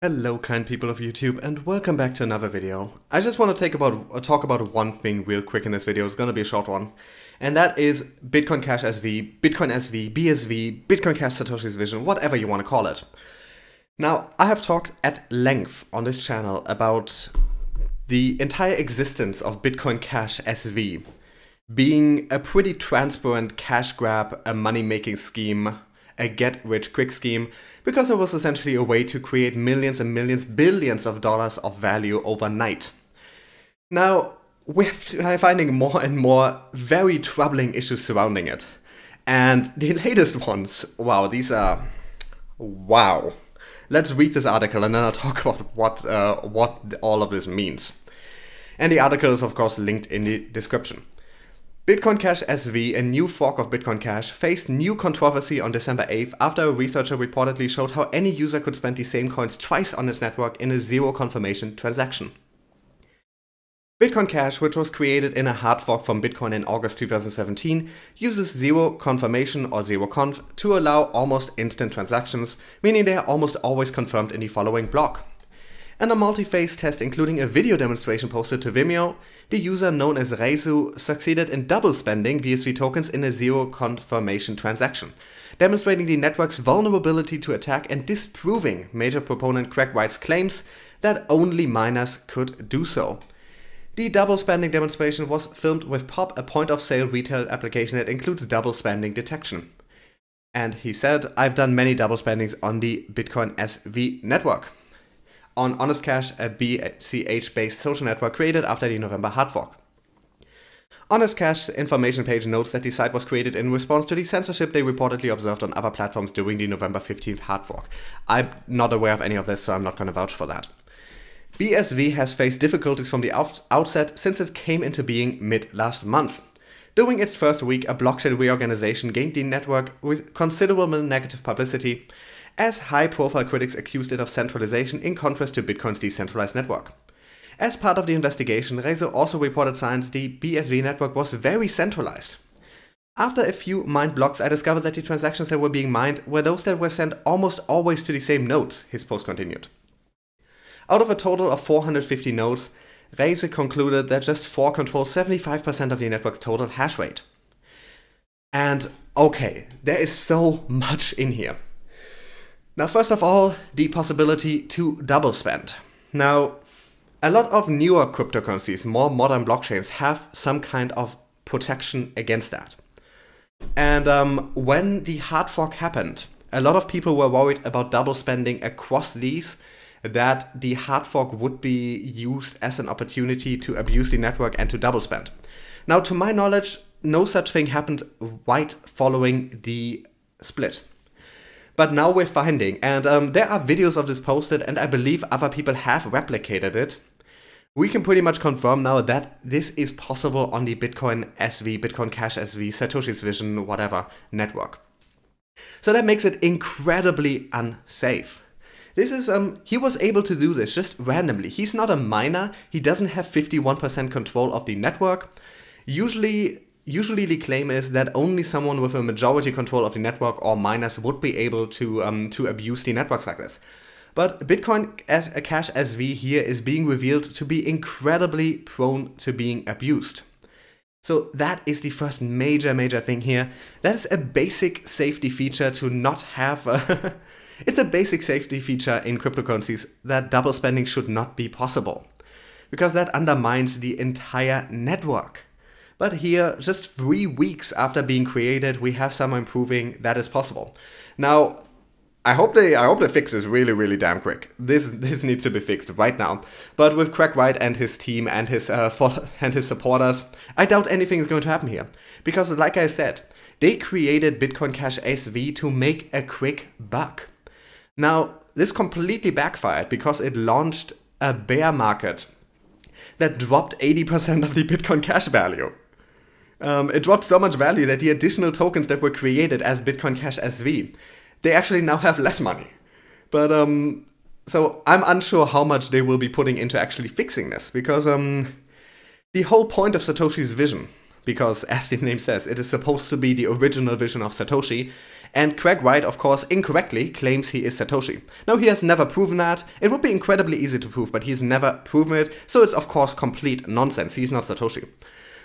Hello kind people of YouTube and welcome back to another video. I just want to talk about one thing real quick in this video. It's gonna be a short one. And that is Bitcoin Cash SV, Bitcoin SV, BSV, Bitcoin Cash Satoshi's Vision, whatever you want to call it. Now, I have talked at length on this channel about the entire existence of Bitcoin Cash SV being a pretty transparent cash grab, a money-making scheme, a get-rich-quick scheme, because it was essentially a way to create millions and millions, billions of dollars of value overnight. Now, we're finding more and more very troubling issues surrounding it. And the latest ones, wow, these are... wow. Let's read this article and then I'll talk about what all of this means. And the article is of course linked in the description. Bitcoin Cash SV, a new fork of Bitcoin Cash, faced new controversy on December 8th after a researcher reportedly showed how any user could spend the same coins twice on its network in a zero confirmation transaction. Bitcoin Cash, which was created in a hard fork from Bitcoin in August 2017, uses zero confirmation or zero conf to allow almost instant transactions, meaning they are almost always confirmed in the following block. In a multi-phase test including a video demonstration posted to Vimeo, the user known as Reisu succeeded in double spending BSV tokens in a zero confirmation transaction, demonstrating the network's vulnerability to attack and disproving major proponent Craig Wright's claims that only miners could do so. The double spending demonstration was filmed with Pop, a point-of-sale retail application that includes double spending detection. And he said, "I've done many double spendings on the Bitcoin SV network." On Honest Cash, a BCH-based social network created after the November hard fork. Honest Cash's information page notes that the site was created in response to the censorship they reportedly observed on other platforms during the November 15th hard fork. I'm not aware of any of this, so I'm not going to vouch for that. BSV has faced difficulties from the outset since it came into being mid last month. During its first week, a blockchain reorganization gained the network with considerable negative publicity, as high-profile critics accused it of centralization in contrast to Bitcoin's decentralized network. As part of the investigation, Reisu also reported signs the BSV network was very centralized. After a few mined blocks, I discovered that the transactions that were being mined were those that were sent almost always to the same nodes, his post continued. Out of a total of 450 nodes, Reisu concluded that just 4 control 75% of the network's total hash rate. And okay, there is so much in here. Now, first of all, the possibility to double spend. Now, a lot of newer cryptocurrencies, more modern blockchains, have some kind of protection against that. And when the hard fork happened, a lot of people were worried about double spending across these, that the hard fork would be used as an opportunity to abuse the network and to double spend. Now, to my knowledge, no such thing happened right following the split. But now we're finding, and there are videos of this posted, and I believe other people have replicated it. We can pretty much confirm now that this is possible on the Bitcoin SV, Bitcoin Cash SV, Satoshi's Vision, whatever, network. So that makes it incredibly unsafe. This is, he was able to do this just randomly. He's not a miner, he doesn't have 51% control of the network. Usually the claim is that only someone with a majority control of the network or miners would be able to abuse the networks like this. But Bitcoin Cash SV here is being revealed to be incredibly prone to being abused. So that is the first major thing here. That is a basic safety feature to not have... It's a basic safety feature in cryptocurrencies that double spending should not be possible, because that undermines the entire network. But here, just 3 weeks after being created, we have someone proving that is possible. Now, I hope they fix this really damn quick. This needs to be fixed right now. But with Craig Wright and his team and his supporters, I doubt anything is going to happen here. Because like I said, they created Bitcoin Cash SV to make a quick buck. Now, this completely backfired because it launched a bear market that dropped 80% of the Bitcoin Cash value. It dropped so much value that the additional tokens that were created as Bitcoin Cash SV, they actually now have less money. But, so I'm unsure how much they will be putting into actually fixing this, because the whole point of Satoshi's vision, because as the name says, it is supposed to be the original vision of Satoshi, And Craig Wright, of course, incorrectly claims he is Satoshi. Now, he has never proven that. It would be incredibly easy to prove, but he's never proven it, so it's of course complete nonsense. He's not Satoshi.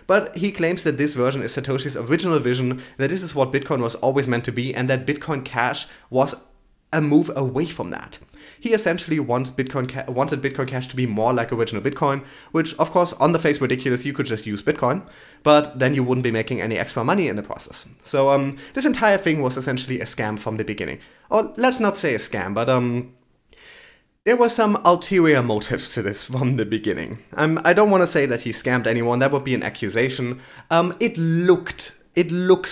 But he claims that this version is Satoshi's original vision, that this is what Bitcoin was always meant to be, and that Bitcoin Cash was a move away from that. He essentially wanted Bitcoin Cash to be more like original Bitcoin, which of course on the face ridiculous. You could just use Bitcoin, but then you wouldn't be making any extra money in the process. So this entire thing was essentially a scam from the beginning. Or let's not say a scam, but there were some ulterior motives to this from the beginning. I don't want to say that he scammed anyone. That would be an accusation. It looks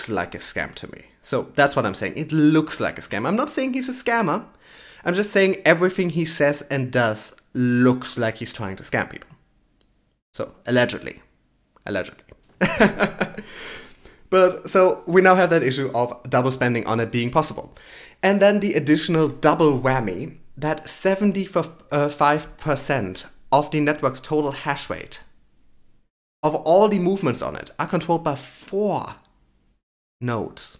like a scam to me. So that's what I'm saying. It looks like a scam. I'm not saying he's a scammer. I'm just saying everything he says and does looks like he's trying to scam people. So, allegedly. Allegedly. But, so, we now have that issue of double spending on it being possible. And then the additional double whammy that 75% of the network's total hash rate of all the movements on it are controlled by 4 nodes.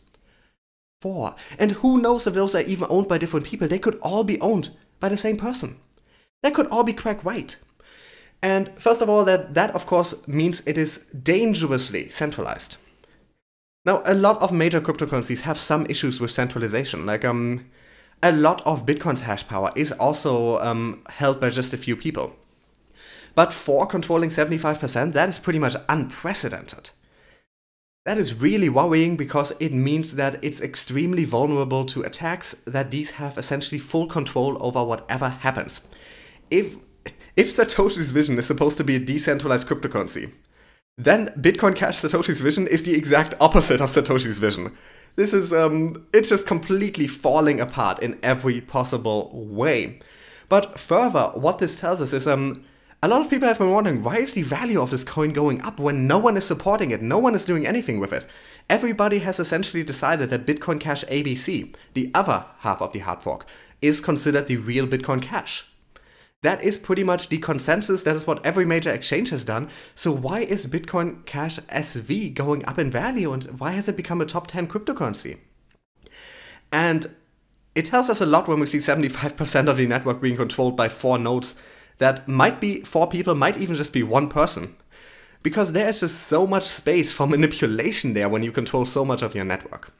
4. And who knows if those are even owned by different people? They could all be owned by the same person. That could all be Craig Wright. And first of all, that of course means it is dangerously centralized. Now, a lot of major cryptocurrencies have some issues with centralization. Like, a lot of Bitcoin's hash power is also held by just a few people. But for controlling 75%, that is pretty much unprecedented. That is really worrying because it means that it's extremely vulnerable to attacks, that these have essentially full control over whatever happens. If Satoshi's vision is supposed to be a decentralized cryptocurrency, then Bitcoin Cash Satoshi's vision is the exact opposite of Satoshi's vision. This is, it's just completely falling apart in every possible way. But further, what this tells us is, a lot of people have been wondering, why is the value of this coin going up when no one is supporting it, no one is doing anything with it? Everybody has essentially decided that Bitcoin Cash ABC, the other half of the hard fork, is considered the real Bitcoin Cash. That is pretty much the consensus, that is what every major exchange has done. So why is Bitcoin Cash SV going up in value, and why has it become a top 10 cryptocurrency? And it tells us a lot when we see 75% of the network being controlled by 4 nodes that might be 4 people, might even just be 1 person. Because there is just so much space for manipulation there when you control so much of your network.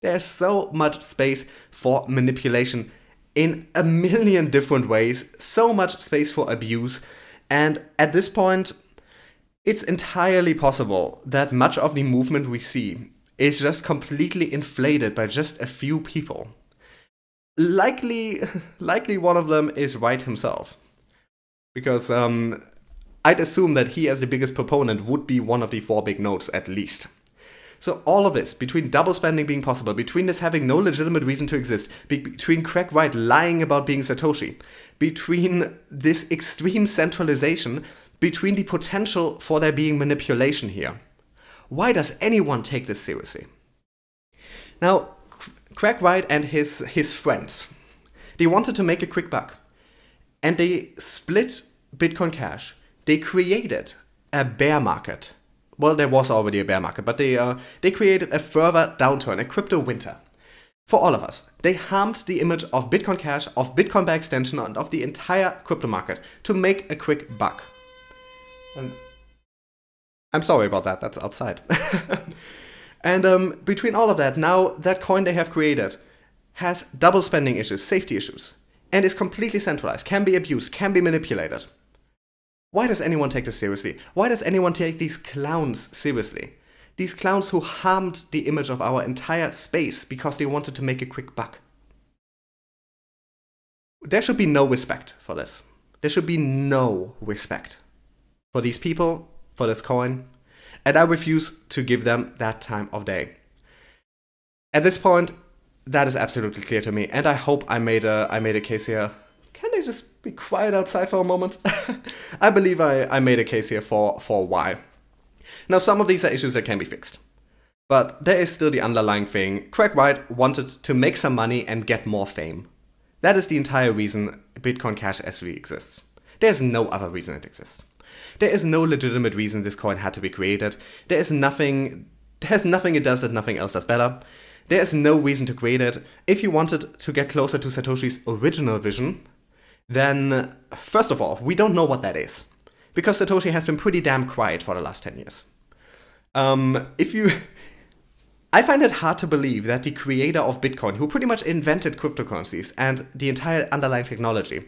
There's so much space for manipulation in a million different ways, so much space for abuse, and at this point, it's entirely possible that much of the movement we see is just completely inflated by just a few people. Likely one of them is Wright himself. Because I'd assume that he, as the biggest proponent, would be one of the 4 big nodes at least. So all of this, between double spending being possible, between this having no legitimate reason to exist, between Craig Wright lying about being Satoshi, between this extreme centralization, between the potential for there being manipulation here. Why does anyone take this seriously? Now, Craig Wright and his friends, they wanted to make a quick buck. And they split Bitcoin Cash. They created a bear market. Well, there was already a bear market, but they created a further downturn, a crypto winter, for all of us. They harmed the image of Bitcoin Cash, of Bitcoin by extension, and of the entire crypto market to make a quick buck. And I'm sorry about that, that's outside. And between all of that, now that coin they have created has double spending issues, safety issues, and is completely centralized, can be abused, can be manipulated. Why does anyone take this seriously? Why does anyone take these clowns seriously? These clowns who harmed the image of our entire space because they wanted to make a quick buck. There should be no respect for this. There should be no respect for these people, for this coin, and I refuse to give them that time of day. At this point, that is absolutely clear to me, and I hope I made a case here. Can they just be quiet outside for a moment? I believe I made a case here for why. Now, some of these are issues that can be fixed, but there is still the underlying thing. Craig Wright wanted to make some money and get more fame. That is the entire reason Bitcoin Cash SV exists. There's no other reason it exists. There is no legitimate reason this coin had to be created. There's nothing it does that nothing else does better. There is no reason to create it. If you wanted to get closer to Satoshi's original vision, then first of all, we don't know what that is, because Satoshi has been pretty damn quiet for the last 10 years. I find it hard to believe that the creator of Bitcoin, who pretty much invented cryptocurrencies and the entire underlying technology,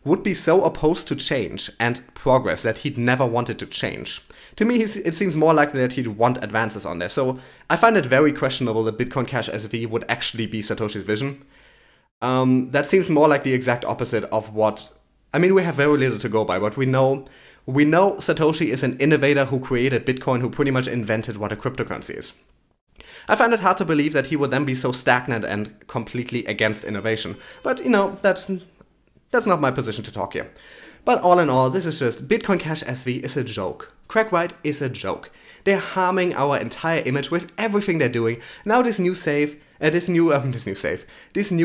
would be so opposed to change and progress that he'd never wanted to change. To me, it seems more likely that he'd want advances on there. So I find it very questionable that Bitcoin Cash SV would actually be Satoshi's vision. That seems more like the exact opposite of what... I mean, we have very little to go by, but we know Satoshi is an innovator who created Bitcoin, who pretty much invented what a cryptocurrency is. I find it hard to believe that he would then be so stagnant and completely against innovation. But, you know, that's not my position to talk here. But all in all, this is just Bitcoin Cash SV is a joke. Craig Wright is a joke. They're harming our entire image with everything they're doing. Now this new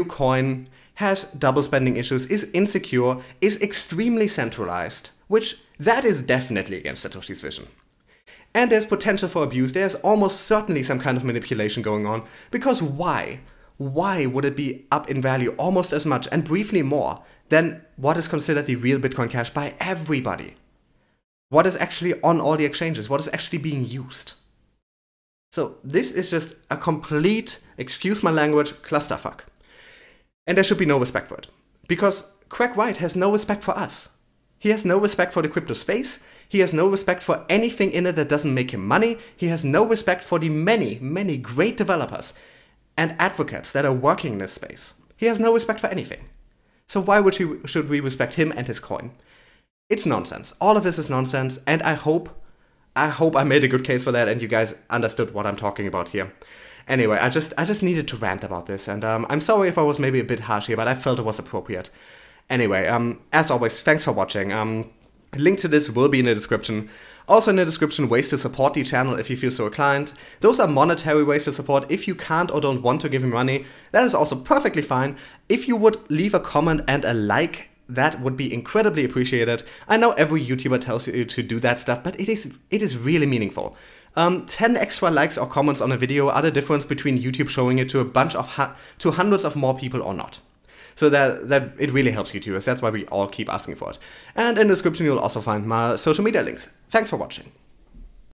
coin has double spending issues, is insecure, is extremely centralized, which that is definitely against Satoshi's vision. And there's potential for abuse. There's almost certainly some kind of manipulation going on. Because why? Why would it be up in value almost as much and briefly more than what is considered the real Bitcoin Cash by everybody? What is actually on all the exchanges? What is actually being used? So this is just a complete, excuse my language, clusterfuck. And there should be no respect for it. Because Craig Wright has no respect for us. He has no respect for the crypto space. He has no respect for anything in it that doesn't make him money. He has no respect for the many, many great developers and advocates that are working in this space. He has no respect for anything. So why should we respect him and his coin? It's nonsense. All of this is nonsense, and I hope I made a good case for that and you guys understood what I'm talking about here. Anyway, I just needed to rant about this, and I'm sorry if I was maybe a bit harsh here, but I felt it was appropriate. Anyway, as always, thanks for watching. Link to this will be in the description. Also in the description, ways to support the channel if you feel so inclined. Those are monetary ways to support. If you can't or don't want to give me money, that is also perfectly fine. If you would leave a comment and a like, that would be incredibly appreciated. I know every YouTuber tells you to do that stuff, but it is really meaningful. 10 extra likes or comments on a video are the difference between YouTube showing it to to hundreds of more people or not. So that it really helps YouTubers. That's why we all keep asking for it. And in the description you'll also find my social media links. Thanks for watching.